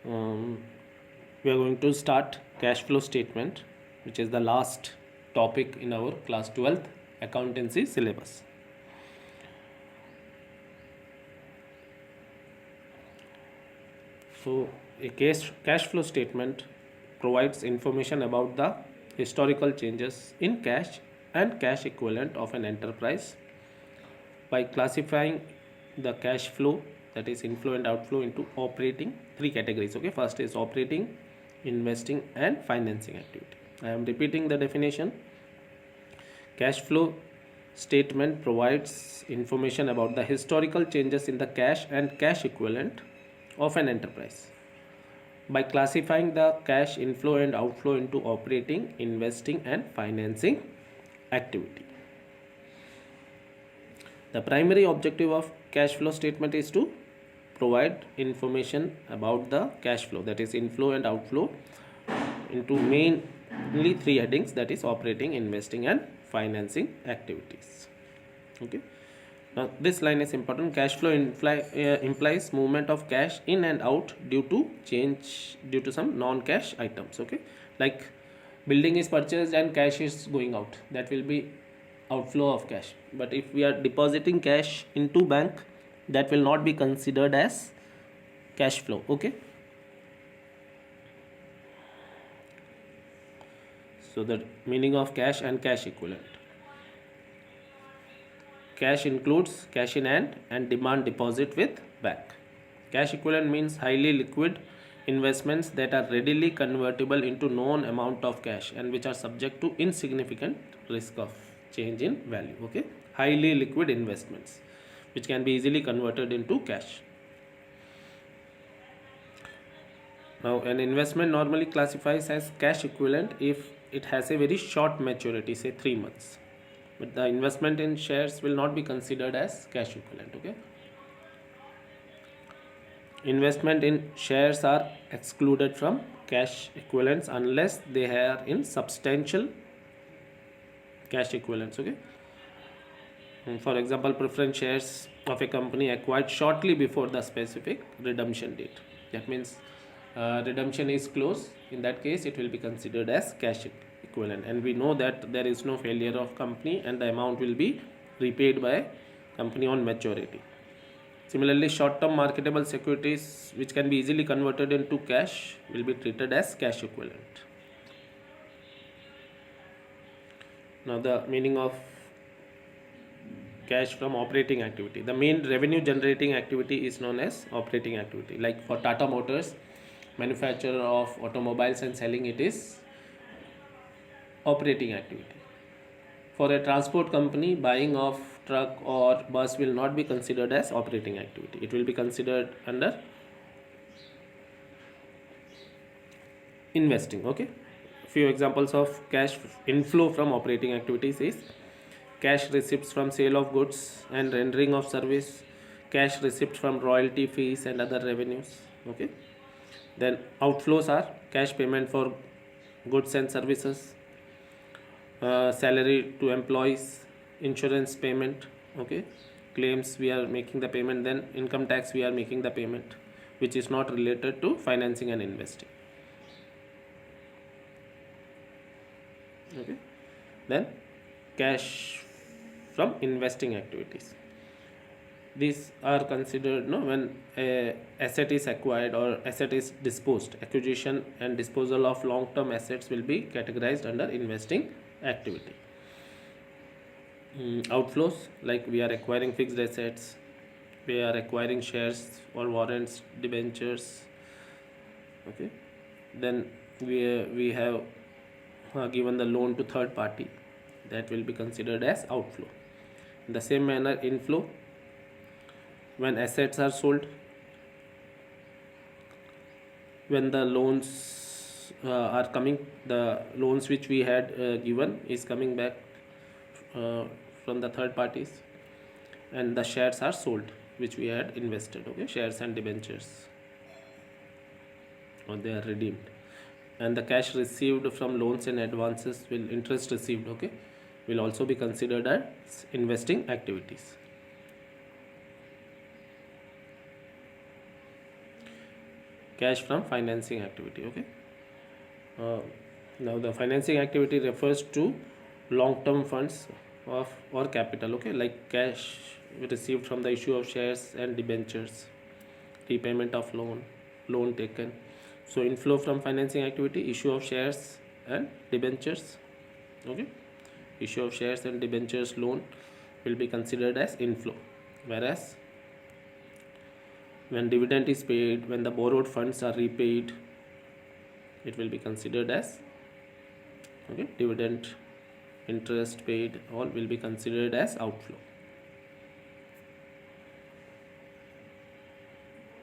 Um, we are going to start cash flow statement, which is the last topic in our class 12th accountancy syllabus. So, a cash flow statement provides information about the historical changes in cash and cash equivalent of an enterprise by classifying the cash flow, that is inflow and outflow, into operating three categories. Okay, first is operating, investing and financing activity. I am repeating the definition. Cash flow statement provides information about the historical changes in the cash and cash equivalent of an enterprise by classifying the cash inflow and outflow into operating, investing and financing activity. The primary objective of cash flow statement is to provide information about the cash flow, that is inflow and outflow, into mainly three headings, that is operating, investing and financing activities. Okay. Now this line is important. Cash flow implies movement of cash in and out due to some non-cash items. Okay, like building is purchased and cash is going out, that will be outflow of cash. But if we are depositing cash into bank, that will not be considered as cash flow. Okay, so the meaning of cash and cash equivalent. Cash includes cash in hand and demand deposit with bank. Cash equivalent means highly liquid investments that are readily convertible into known amount of cash and which are subject to insignificant risk of change in value. Okay, highly liquid investments which can be easily converted into cash. Now an investment normally classifies as cash equivalent if it has a very short maturity, say 3 months, but the investment in shares will not be considered as cash equivalent. Okay, investment in shares are excluded from cash equivalents unless they are in substantial cash equivalents. Okay, for example, preference shares of a company acquired shortly before the specific redemption date, that means redemption is close, in that case it will be considered as cash equivalent, and we know that there is no failure of company and the amount will be repaid by company on maturity. Similarly, short-term marketable securities which can be easily converted into cash will be treated as cash equivalent. Now the meaning of cash from operating activity. The main revenue generating activity is known as operating activity. Like for Tata Motors, manufacturer of automobiles and selling, it is operating activity. For a transport company, buying of truck or bus will not be considered as operating activity. It will be considered under investing. Okay, few examples of cash inflow from operating activities is cash receipts from sale of goods and rendering of service, cash receipts from royalty fees and other revenues. Okay, then outflows are cash payment for goods and services, salary to employees, insurance payment. Okay, claims we are making the payment, then income tax we are making the payment, which is not related to financing and investing. Okay, then cash from investing activities, these are considered no when a asset is acquired or asset is disposed. Acquisition and disposal of long term assets will be categorized under investing activity. Outflows, like we are acquiring fixed assets, we are acquiring shares or warrants, debentures. Okay, then we have given the loan to third party, that will be considered as outflow. In the same manner, inflow, when assets are sold, when the loans are coming, the loans which we had given is coming back uh, from the third parties, and the shares are sold which we had invested. Okay, shares and debentures, or they are redeemed. And the cash received from loans and advances, will interest received, okay, will also be considered as investing activities. cash from financing activity. Okay. uh, Now the financing activity refers to long term funds of or capital, okay, like cash received from the issue of shares and debentures, repayment of loan taken. So inflow from financing activity, issue of shares and debentures. Okay, issue of shares and debentures loan will be considered as inflow, whereas when dividend is paid, when the borrowed funds are repaid, it will be considered as, okay, dividend, interest paid, all will be considered as outflow.